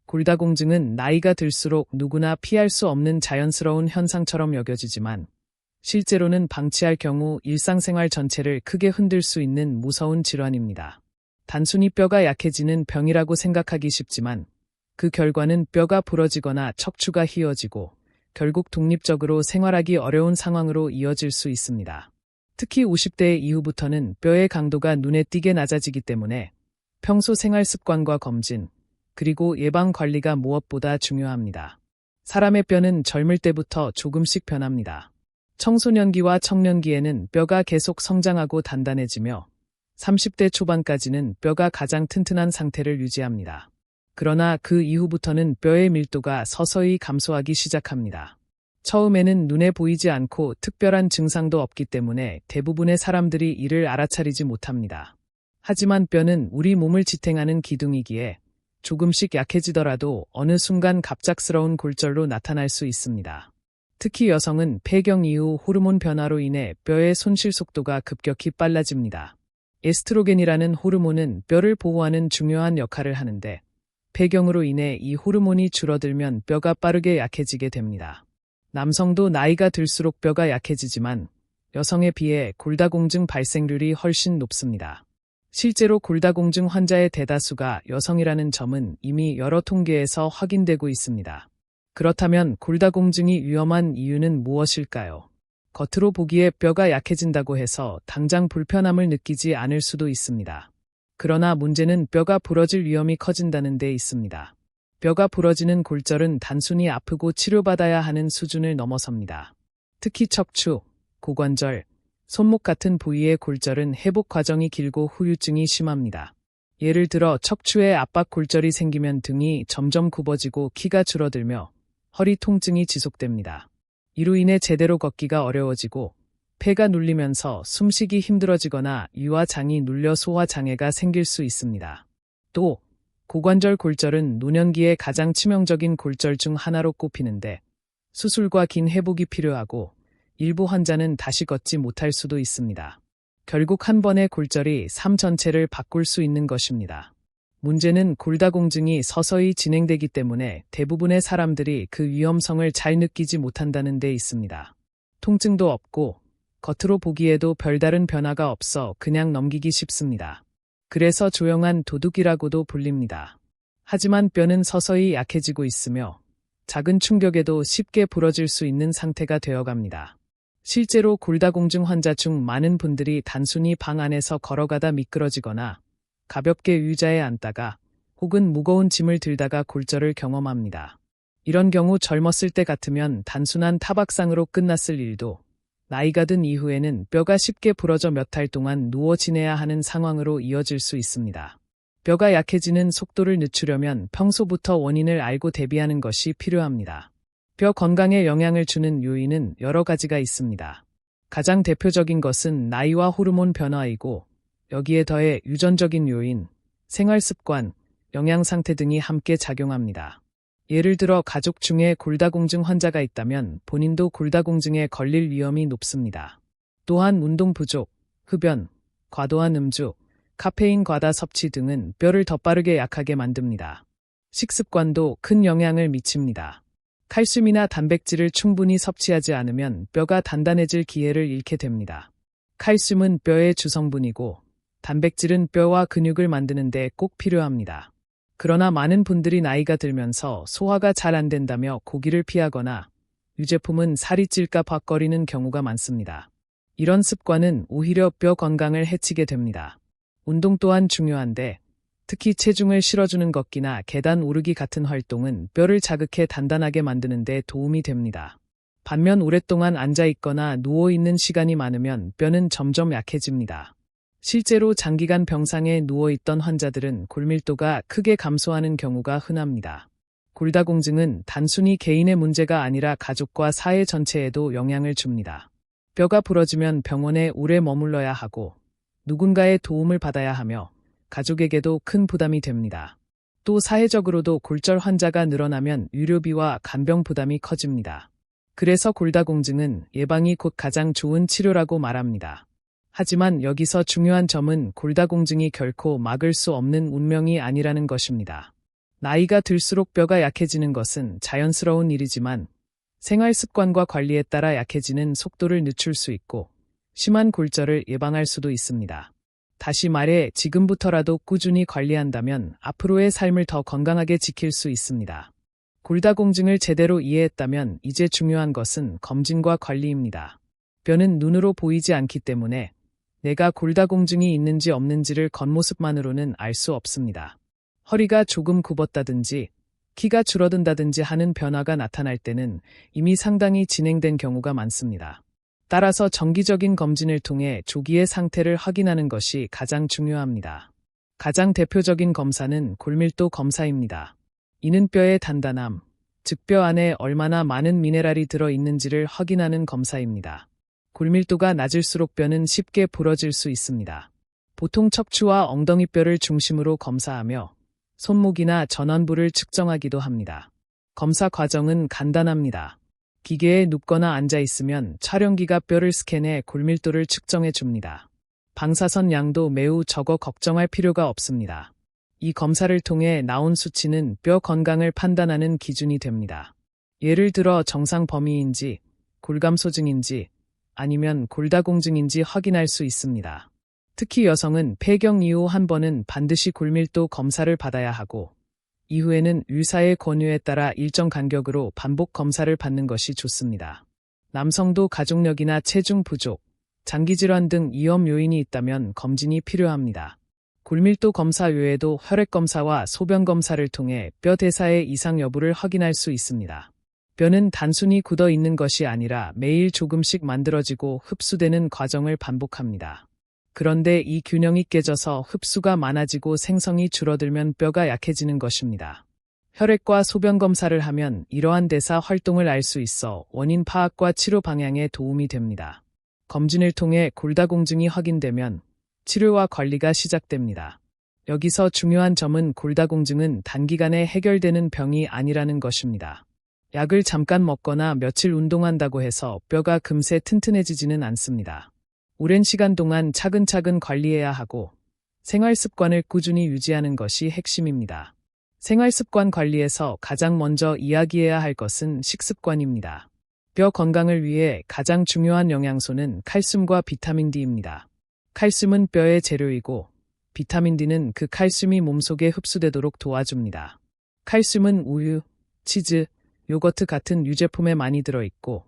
골다공증은 나이가 들수록 누구나 피할 수 없는 자연스러운 현상처럼 여겨지지만 실제로는 방치할 경우 일상생활 전체를 크게 흔들 수 있는 무서운 질환입니다. 단순히 뼈가 약해지는 병이라고 생각하기 쉽지만 그 결과는 뼈가 부러지거나 척추가 휘어지고 결국 독립적으로 생활하기 어려운 상황으로 이어질 수 있습니다. 특히 50대 이후부터는 뼈의 강도가 눈에 띄게 낮아지기 때문에 평소 생활 습관과 검진, 그리고 예방 관리가 무엇보다 중요합니다. 사람의 뼈는 젊을 때부터 조금씩 변합니다. 청소년기와 청년기에는 뼈가 계속 성장하고 단단해지며 30대 초반까지는 뼈가 가장 튼튼한 상태를 유지합니다. 그러나 그 이후부터는 뼈의 밀도가 서서히 감소하기 시작합니다. 처음에는 눈에 보이지 않고 특별한 증상도 없기 때문에 대부분의 사람들이 이를 알아차리지 못합니다. 하지만 뼈는 우리 몸을 지탱하는 기둥이기에 조금씩 약해지더라도 어느 순간 갑작스러운 골절로 나타날 수 있습니다. 특히 여성은 폐경 이후 호르몬 변화로 인해 뼈의 손실 속도가 급격히 빨라집니다. 에스트로겐이라는 호르몬은 뼈를 보호하는 중요한 역할을 하는데 폐경으로 인해 이 호르몬이 줄어들면 뼈가 빠르게 약해지게 됩니다. 남성도 나이가 들수록 뼈가 약해지지만 여성에 비해 골다공증 발생률이 훨씬 높습니다. 실제로 골다공증 환자의 대다수가 여성이라는 점은 이미 여러 통계에서 확인되고 있습니다. 그렇다면 골다공증이 위험한 이유는 무엇일까요? 겉으로 보기에 뼈가 약해진다고 해서 당장 불편함을 느끼지 않을 수도 있습니다. 그러나 문제는 뼈가 부러질 위험이 커진다는 데 있습니다. 뼈가 부러지는 골절은 단순히 아프고 치료받아야 하는 수준을 넘어섭니다. 특히 척추, 고관절, 손목 같은 부위의 골절은 회복 과정이 길고 후유증이 심합니다. 예를 들어 척추에 압박 골절이 생기면 등이 점점 굽어지고 키가 줄어들며 허리 통증이 지속됩니다. 이로 인해 제대로 걷기가 어려워지고 폐가 눌리면서 숨쉬기 힘들어지거나 유와 장이 눌려 소화 장애가 생길 수 있습니다. 또 고관절 골절은 노년기에 가장 치명적인 골절 중 하나로 꼽히는데 수술과 긴 회복이 필요하고 일부 환자는 다시 걷지 못할 수도 있습니다. 결국 한 번의 골절이 삶 전체를 바꿀 수 있는 것입니다. 문제는 골다공증이 서서히 진행되기 때문에 대부분의 사람들이 그 위험성을 잘 느끼지 못한다는 데 있습니다. 통증도 없고 겉으로 보기에도 별다른 변화가 없어 그냥 넘기기 쉽습니다. 그래서 조용한 도둑이라고도 불립니다. 하지만 뼈는 서서히 약해지고 있으며 작은 충격에도 쉽게 부러질 수 있는 상태가 되어갑니다. 실제로 골다공증 환자 중 많은 분들이 단순히 방 안에서 걸어가다 미끄러지거나 가볍게 의자에 앉다가 혹은 무거운 짐을 들다가 골절을 경험합니다. 이런 경우 젊었을 때 같으면 단순한 타박상으로 끝났을 일도 나이가 든 이후에는 뼈가 쉽게 부러져 몇 달 동안 누워 지내야 하는 상황으로 이어질 수 있습니다. 뼈가 약해지는 속도를 늦추려면 평소부터 원인을 알고 대비하는 것이 필요합니다. 뼈 건강에 영향을 주는 요인은 여러 가지가 있습니다. 가장 대표적인 것은 나이와 호르몬 변화이고 여기에 더해 유전적인 요인, 생활 습관, 영양 상태 등이 함께 작용합니다. 예를 들어 가족 중에 골다공증 환자가 있다면 본인도 골다공증에 걸릴 위험이 높습니다. 또한 운동 부족, 흡연, 과도한 음주, 카페인 과다 섭취 등은 뼈를 더 빠르게 약하게 만듭니다. 식습관도 큰 영향을 미칩니다. 칼슘이나 단백질을 충분히 섭취하지 않으면 뼈가 단단해질 기회를 잃게 됩니다. 칼슘은 뼈의 주성분이고 단백질은 뼈와 근육을 만드는 데 꼭 필요합니다. 그러나 많은 분들이 나이가 들면서 소화가 잘 안 된다며 고기를 피하거나 유제품은 살이 찔까 박거리는 경우가 많습니다. 이런 습관은 오히려 뼈 건강을 해치게 됩니다. 운동 또한 중요한데 특히 체중을 실어주는 걷기나 계단 오르기 같은 활동은 뼈를 자극해 단단하게 만드는 데 도움이 됩니다. 반면 오랫동안 앉아있거나 누워있는 시간이 많으면 뼈는 점점 약해집니다. 실제로 장기간 병상에 누워있던 환자들은 골밀도가 크게 감소하는 경우가 흔합니다. 골다공증은 단순히 개인의 문제가 아니라 가족과 사회 전체에도 영향을 줍니다. 뼈가 부러지면 병원에 오래 머물러야 하고 누군가의 도움을 받아야 하며 가족에게도 큰 부담이 됩니다. 또 사회적으로도 골절 환자가 늘어나면 의료비와 간병 부담이 커집니다. 그래서 골다공증은 예방이 곧 가장 좋은 치료라고 말합니다. 하지만 여기서 중요한 점은 골다공증이 결코 막을 수 없는 운명이 아니라는 것입니다. 나이가 들수록 뼈가 약해지는 것은 자연스러운 일이지만 생활 습관과 관리에 따라 약해지는 속도를 늦출 수 있고 심한 골절을 예방할 수도 있습니다. 다시 말해 지금부터라도 꾸준히 관리한다면 앞으로의 삶을 더 건강하게 지킬 수 있습니다. 골다공증을 제대로 이해했다면 이제 중요한 것은 검진과 관리입니다. 뼈는 눈으로 보이지 않기 때문에 내가 골다공증이 있는지 없는지를 겉모습만으로는 알 수 없습니다. 허리가 조금 굽었다든지 키가 줄어든다든지 하는 변화가 나타날 때는 이미 상당히 진행된 경우가 많습니다. 따라서 정기적인 검진을 통해 조기의 상태를 확인하는 것이 가장 중요합니다. 가장 대표적인 검사는 골밀도 검사입니다. 이는 뼈의 단단함, 즉 뼈 안에 얼마나 많은 미네랄이 들어 있는지를 확인하는 검사입니다. 골밀도가 낮을수록 뼈는 쉽게 부러질 수 있습니다. 보통 척추와 엉덩이뼈를 중심으로 검사하며 손목이나 전완부를 측정하기도 합니다. 검사 과정은 간단합니다. 기계에 눕거나 앉아 있으면 촬영기가 뼈를 스캔해 골밀도를 측정해 줍니다. 방사선 양도 매우 적어 걱정할 필요가 없습니다. 이 검사를 통해 나온 수치는 뼈 건강을 판단하는 기준이 됩니다. 예를 들어 정상 범위인지, 골감소증인지, 아니면 골다공증인지 확인할 수 있습니다. 특히 여성은 폐경 이후 한 번은 반드시 골밀도 검사를 받아야 하고, 이후에는 의사의 권유에 따라 일정 간격으로 반복 검사를 받는 것이 좋습니다. 남성도 가족력이나 체중 부족, 장기질환 등 위험 요인이 있다면 검진이 필요합니다. 골밀도 검사 외에도 혈액 검사와 소변 검사를 통해 뼈 대사의 이상 여부를 확인할 수 있습니다. 뼈는 단순히 굳어 있는 것이 아니라 매일 조금씩 만들어지고 흡수되는 과정을 반복합니다. 그런데 이 균형이 깨져서 흡수가 많아지고 생성이 줄어들면 뼈가 약해지는 것입니다. 혈액과 소변 검사를 하면 이러한 대사 활동을 알 수 있어 원인 파악과 치료 방향에 도움이 됩니다. 검진을 통해 골다공증이 확인되면 치료와 관리가 시작됩니다. 여기서 중요한 점은 골다공증은 단기간에 해결되는 병이 아니라는 것입니다. 약을 잠깐 먹거나 며칠 운동한다고 해서 뼈가 금세 튼튼해지지는 않습니다. 오랜 시간 동안 차근차근 관리해야 하고 생활 습관을 꾸준히 유지하는 것이 핵심입니다. 생활 습관 관리에서 가장 먼저 이야기해야 할 것은 식습관입니다. 뼈 건강을 위해 가장 중요한 영양소는 칼슘과 비타민 D입니다. 칼슘은 뼈의 재료이고 비타민 D는 그 칼슘이 몸속에 흡수되도록 도와줍니다. 칼슘은 우유, 치즈, 요거트 같은 유제품에 많이 들어있고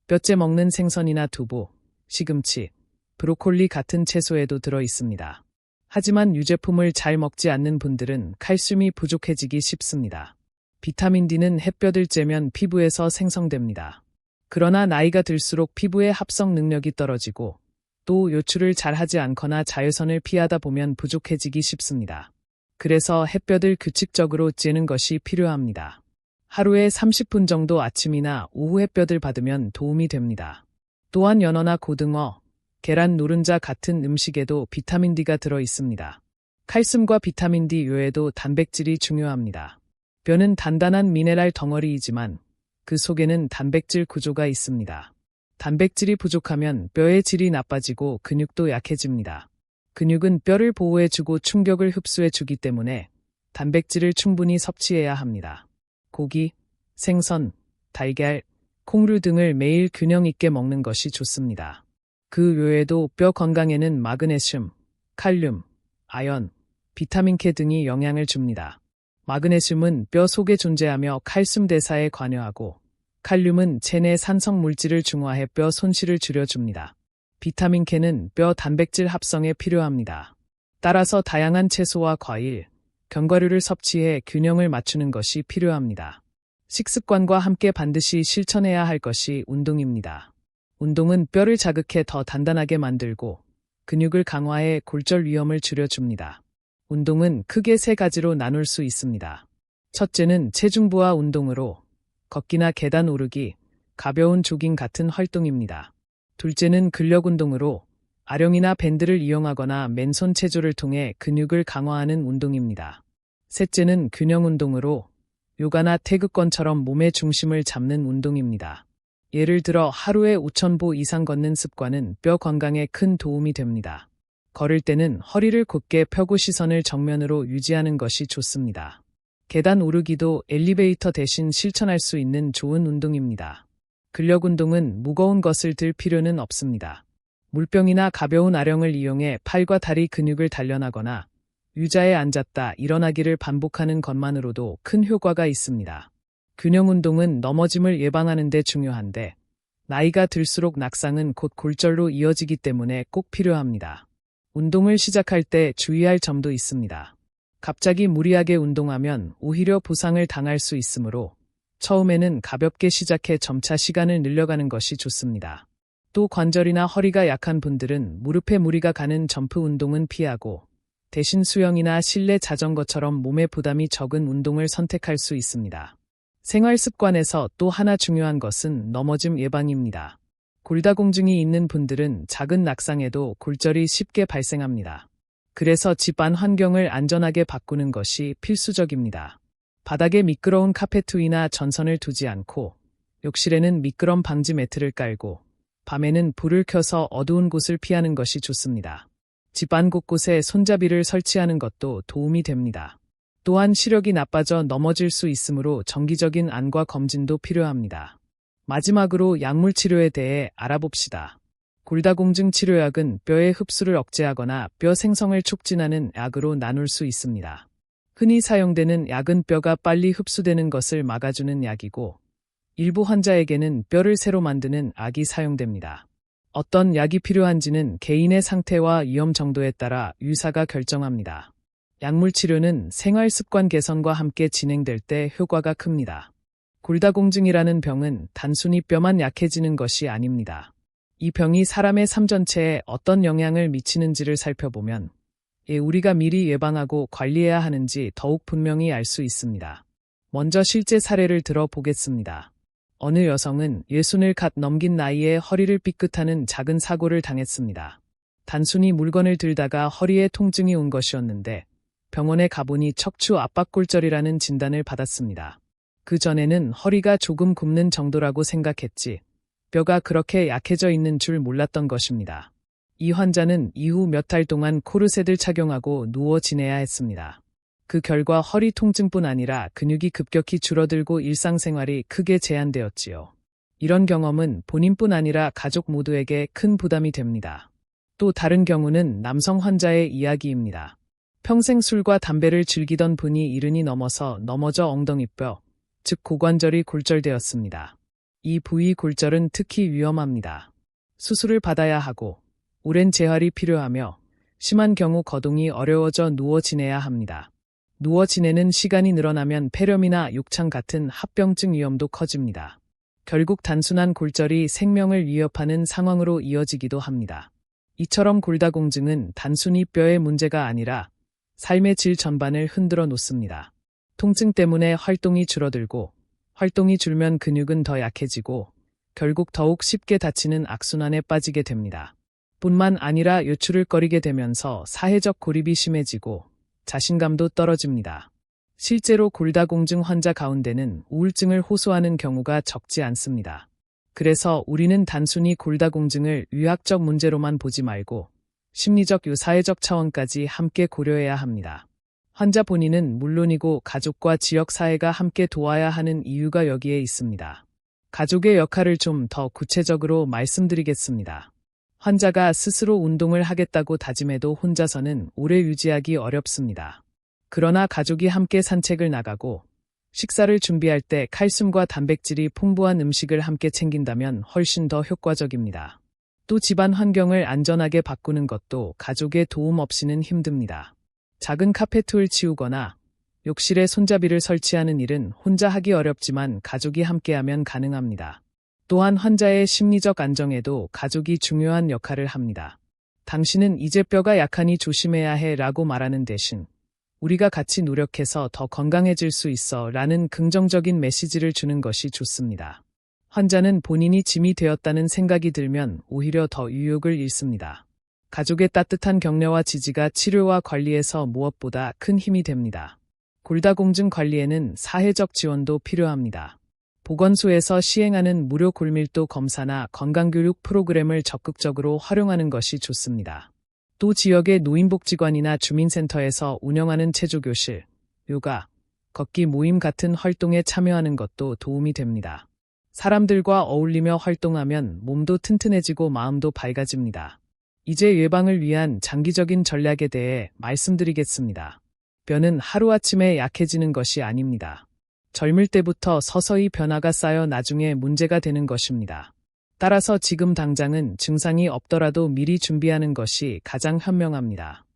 뼈째 먹는 생선이나 두부, 시금치, 브로콜리 같은 채소에도 들어 있습니다. 하지만 유제품을 잘 먹지 않는 분들은 칼슘이 부족해지기 쉽습니다. 비타민 D는 햇볕을 쬐면 피부에서 생성됩니다. 그러나 나이가 들수록 피부의 합성 능력이 떨어지고 또 요출을 잘 하지 않거나 자외선을 피하다 보면 부족해지기 쉽습니다. 그래서 햇볕을 규칙적으로 쬐는 것이 필요합니다. 하루에 30분 정도 아침이나 오후 햇볕을 받으면 도움이 됩니다. 또한 연어나 고등어, 계란 노른자 같은 음식에도 비타민 D가 들어 있습니다. 칼슘과 비타민 D 외에도 단백질이 중요합니다. 뼈는 단단한 미네랄 덩어리이지만 그 속에는 단백질 구조가 있습니다. 단백질이 부족하면 뼈의 질이 나빠지고 근육도 약해집니다. 근육은 뼈를 보호해주고 충격을 흡수해주기 때문에 단백질을 충분히 섭취해야 합니다. 고기, 생선, 달걀, 콩류 등을 매일 균형 있게 먹는 것이 좋습니다. 그 외에도 뼈 건강에는 마그네슘, 칼륨, 아연, 비타민 K 등이 영향을 줍니다. 마그네슘은 뼈 속에 존재하며 칼슘 대사에 관여하고 칼륨은 체내 산성 물질을 중화해 뼈 손실을 줄여줍니다. 비타민 K는 뼈 단백질 합성에 필요합니다. 따라서 다양한 채소와 과일, 견과류를 섭취해 균형을 맞추는 것이 필요합니다. 식습관과 함께 반드시 실천해야 할 것이 운동입니다. 운동은 뼈를 자극해 더 단단하게 만들고 근육을 강화해 골절 위험을 줄여줍니다. 운동은 크게 세 가지로 나눌 수 있습니다. 첫째는 체중 부하 운동으로 걷기나 계단 오르기, 가벼운 조깅 같은 활동입니다. 둘째는 근력 운동으로 아령이나 밴드를 이용하거나 맨손 체조를 통해 근육을 강화하는 운동입니다. 셋째는 균형 운동으로 요가나 태극권처럼 몸의 중심을 잡는 운동입니다. 예를 들어 하루에 5,000보 이상 걷는 습관은 뼈 건강에 큰 도움이 됩니다. 걸을 때는 허리를 곧게 펴고 시선을 정면으로 유지하는 것이 좋습니다. 계단 오르기도 엘리베이터 대신 실천할 수 있는 좋은 운동입니다. 근력 운동은 무거운 것을 들 필요는 없습니다. 물병이나 가벼운 아령을 이용해 팔과 다리 근육을 단련하거나 의자에 앉았다 일어나기를 반복하는 것만으로도 큰 효과가 있습니다. 균형 운동은 넘어짐을 예방하는 데 중요한데 나이가 들수록 낙상은 곧 골절로 이어지기 때문에 꼭 필요합니다. 운동을 시작할 때 주의할 점도 있습니다. 갑자기 무리하게 운동하면 오히려 부상을 당할 수 있으므로 처음에는 가볍게 시작해 점차 시간을 늘려가는 것이 좋습니다. 또 관절이나 허리가 약한 분들은 무릎에 무리가 가는 점프 운동은 피하고 대신 수영이나 실내 자전거처럼 몸에 부담이 적은 운동을 선택할 수 있습니다. 생활 습관에서 또 하나 중요한 것은 넘어짐 예방입니다. 골다공증이 있는 분들은 작은 낙상에도 골절이 쉽게 발생합니다. 그래서 집 안 환경을 안전하게 바꾸는 것이 필수적입니다. 바닥에 미끄러운 카페트 위나 전선을 두지 않고 욕실에는 미끄럼 방지 매트를 깔고 밤에는 불을 켜서 어두운 곳을 피하는 것이 좋습니다. 집 안 곳곳에 손잡이를 설치하는 것도 도움이 됩니다. 또한 시력이 나빠져 넘어질 수 있으므로 정기적인 안과 검진도 필요합니다. 마지막으로 약물 치료에 대해 알아봅시다. 골다공증 치료약은 뼈의 흡수를 억제하거나 뼈 생성을 촉진하는 약으로 나눌 수 있습니다. 흔히 사용되는 약은 뼈가 빨리 흡수되는 것을 막아주는 약이고 일부 환자에게는 뼈를 새로 만드는 약이 사용됩니다. 어떤 약이 필요한지는 개인의 상태와 위험 정도에 따라 의사가 결정합니다. 약물 치료는 생활 습관 개선과 함께 진행될 때 효과가 큽니다. 골다공증이라는 병은 단순히 뼈만 약해지는 것이 아닙니다. 이 병이 사람의 삶 전체에 어떤 영향을 미치는지를 살펴보면 우리가 미리 예방하고 관리해야 하는지 더욱 분명히 알 수 있습니다. 먼저 실제 사례를 들어보겠습니다. 어느 여성은 60을 갓 넘긴 나이에 허리를 삐끗하는 작은 사고를 당했습니다. 단순히 물건을 들다가 허리에 통증이 온 것이었는데 병원에 가보니 척추 압박골절이라는 진단을 받았습니다. 그 전에는 허리가 조금 굽는 정도라고 생각했지 뼈가 그렇게 약해져 있는 줄 몰랐던 것입니다. 이 환자는 이후 몇 달 동안 코르셋을 착용하고 누워 지내야 했습니다. 그 결과 허리 통증뿐 아니라 근육이 급격히 줄어들고 일상생활이 크게 제한되었지요. 이런 경험은 본인뿐 아니라 가족 모두에게 큰 부담이 됩니다. 또 다른 경우는 남성 환자의 이야기입니다. 평생 술과 담배를 즐기던 분이 70이 넘어서 넘어져 엉덩이뼈, 즉 고관절이 골절되었습니다. 이 부위 골절은 특히 위험합니다. 수술을 받아야 하고 오랜 재활이 필요하며 심한 경우 거동이 어려워져 누워 지내야 합니다. 누워 지내는 시간이 늘어나면 폐렴이나 욕창 같은 합병증 위험도 커집니다. 결국 단순한 골절이 생명을 위협하는 상황으로 이어지기도 합니다. 이처럼 골다공증은 단순히 뼈의 문제가 아니라 삶의 질 전반을 흔들어 놓습니다. 통증 때문에 활동이 줄어들고 활동이 줄면 근육은 더 약해지고 결국 더욱 쉽게 다치는 악순환에 빠지게 됩니다. 뿐만 아니라 요출을 꺼리게 되면서 사회적 고립이 심해지고 자신감도 떨어집니다. 실제로 골다공증 환자 가운데는 우울증을 호소하는 경우가 적지 않습니다. 그래서 우리는 단순히 골다공증을 의학적 문제로만 보지 말고 심리적 사회적 차원까지 함께 고려해야 합니다. 환자 본인은 물론이고 가족과 지역 사회가 함께 도와야 하는 이유가 여기에 있습니다. 가족의 역할을 좀 더 구체적으로 말씀드리겠습니다. 환자가 스스로 운동을 하겠다고 다짐해도 혼자서는 오래 유지하기 어렵습니다. 그러나 가족이 함께 산책을 나가고 식사를 준비할 때 칼슘과 단백질이 풍부한 음식을 함께 챙긴다면 훨씬 더 효과적입니다. 또 집안 환경을 안전하게 바꾸는 것도 가족의 도움 없이는 힘듭니다. 작은 카페트를 치우거나 욕실에 손잡이를 설치하는 일은 혼자 하기 어렵지만 가족이 함께하면 가능합니다. 또한 환자의 심리적 안정에도 가족이 중요한 역할을 합니다. 당신은 이제 뼈가 약하니 조심해야 해 라고 말하는 대신 우리가 같이 노력해서 더 건강해질 수 있어 라는 긍정적인 메시지를 주는 것이 좋습니다. 환자는 본인이 짐이 되었다는 생각이 들면 오히려 더 의욕을 잃습니다. 가족의 따뜻한 격려와 지지가 치료와 관리에서 무엇보다 큰 힘이 됩니다. 골다공증 관리에는 사회적 지원도 필요합니다. 보건소에서 시행하는 무료 골밀도 검사나 건강교육 프로그램을 적극적으로 활용하는 것이 좋습니다. 또 지역의 노인복지관이나 주민센터에서 운영하는 체조교실, 요가, 걷기 모임 같은 활동에 참여하는 것도 도움이 됩니다. 사람들과 어울리며 활동하면 몸도 튼튼해지고 마음도 밝아집니다. 이제 예방을 위한 장기적인 전략에 대해 말씀드리겠습니다. 뼈는 하루아침에 약해지는 것이 아닙니다. 젊을 때부터 서서히 변화가 쌓여 나중에 문제가 되는 것입니다. 따라서 지금 당장은 증상이 없더라도 미리 준비하는 것이 가장 현명합니다.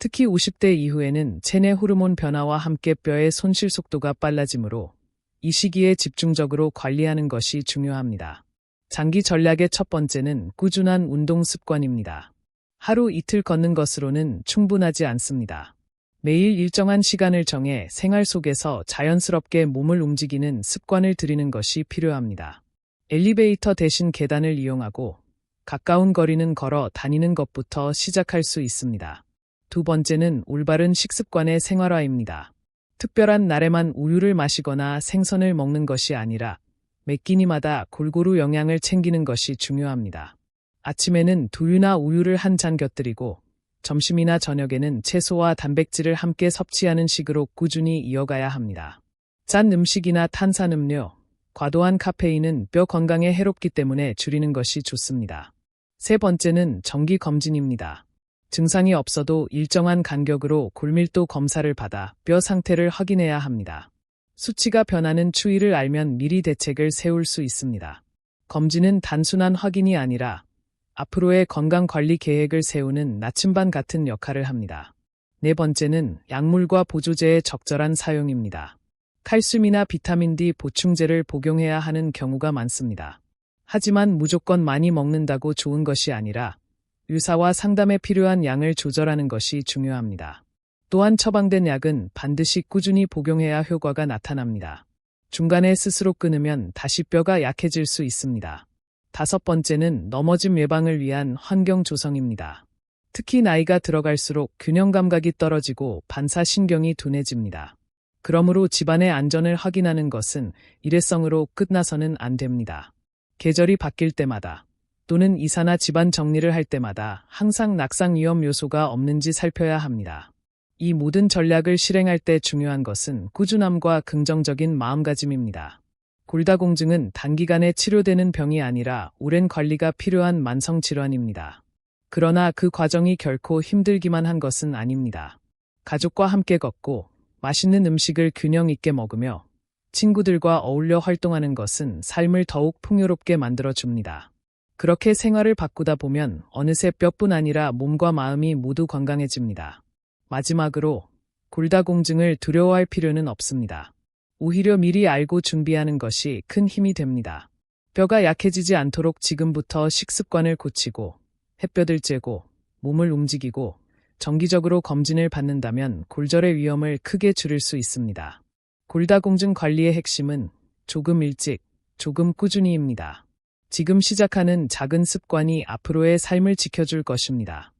특히 50대 이후에는 체내 호르몬 변화와 함께 뼈의 손실 속도가 빨라지므로 이 시기에 집중적으로 관리하는 것이 중요합니다. 장기 전략의 첫 번째는 꾸준한 운동 습관입니다. 하루 이틀 걷는 것으로는 충분하지 않습니다. 매일 일정한 시간을 정해 생활 속에서 자연스럽게 몸을 움직이는 습관을 들이는 것이 필요합니다. 엘리베이터 대신 계단을 이용하고 가까운 거리는 걸어 다니는 것부터 시작할 수 있습니다. 두 번째는 올바른 식습관의 생활화입니다. 특별한 날에만 우유를 마시거나 생선을 먹는 것이 아니라 매 끼니마다 골고루 영양을 챙기는 것이 중요합니다. 아침에는 두유나 우유를 한 잔 곁들이고 점심이나 저녁에는 채소와 단백질을 함께 섭취하는 식으로 꾸준히 이어가야 합니다. 짠 음식이나 탄산음료, 과도한 카페인은 뼈 건강에 해롭기 때문에 줄이는 것이 좋습니다. 세 번째는 정기 검진입니다. 증상이 없어도 일정한 간격으로 골밀도 검사를 받아 뼈 상태를 확인해야 합니다. 수치가 변하는 추이를 알면 미리 대책을 세울 수 있습니다. 검진은 단순한 확인이 아니라 앞으로의 건강관리 계획을 세우는 나침반 같은 역할을 합니다. 네 번째는 약물과 보조제의 적절한 사용입니다. 칼슘이나 비타민 D 보충제를 복용해야 하는 경우가 많습니다. 하지만 무조건 많이 먹는다고 좋은 것이 아니라 의사와 상담에 필요한 양을 조절하는 것이 중요합니다. 또한 처방된 약은 반드시 꾸준히 복용해야 효과가 나타납니다. 중간에 스스로 끊으면 다시 뼈가 약해질 수 있습니다. 다섯 번째는 넘어짐 예방을 위한 환경 조성입니다. 특히 나이가 들어갈수록 균형 감각이 떨어지고 반사신경이 둔해집니다. 그러므로 집안의 안전을 확인하는 것은 일회성으로 끝나서는 안 됩니다. 계절이 바뀔 때마다 또는 이사나 집안 정리를 할 때마다 항상 낙상 위험 요소가 없는지 살펴야 합니다. 이 모든 전략을 실행할 때 중요한 것은 꾸준함과 긍정적인 마음가짐입니다. 골다공증은 단기간에 치료되는 병이 아니라 오랜 관리가 필요한 만성질환입니다. 그러나 그 과정이 결코 힘들기만 한 것은 아닙니다. 가족과 함께 걷고 맛있는 음식을 균형 있게 먹으며 친구들과 어울려 활동하는 것은 삶을 더욱 풍요롭게 만들어줍니다. 그렇게 생활을 바꾸다 보면 어느새 뼈뿐 아니라 몸과 마음이 모두 건강해집니다. 마지막으로 골다공증을 두려워할 필요는 없습니다. 오히려 미리 알고 준비하는 것이 큰 힘이 됩니다. 뼈가 약해지지 않도록 지금부터 식습관을 고치고 햇볕을 쬐고 몸을 움직이고 정기적으로 검진을 받는다면 골절의 위험을 크게 줄일 수 있습니다. 골다공증 관리의 핵심은 조금 일찍, 조금 꾸준히입니다. 지금 시작하는 작은 습관이 앞으로의 삶을 지켜줄 것입니다.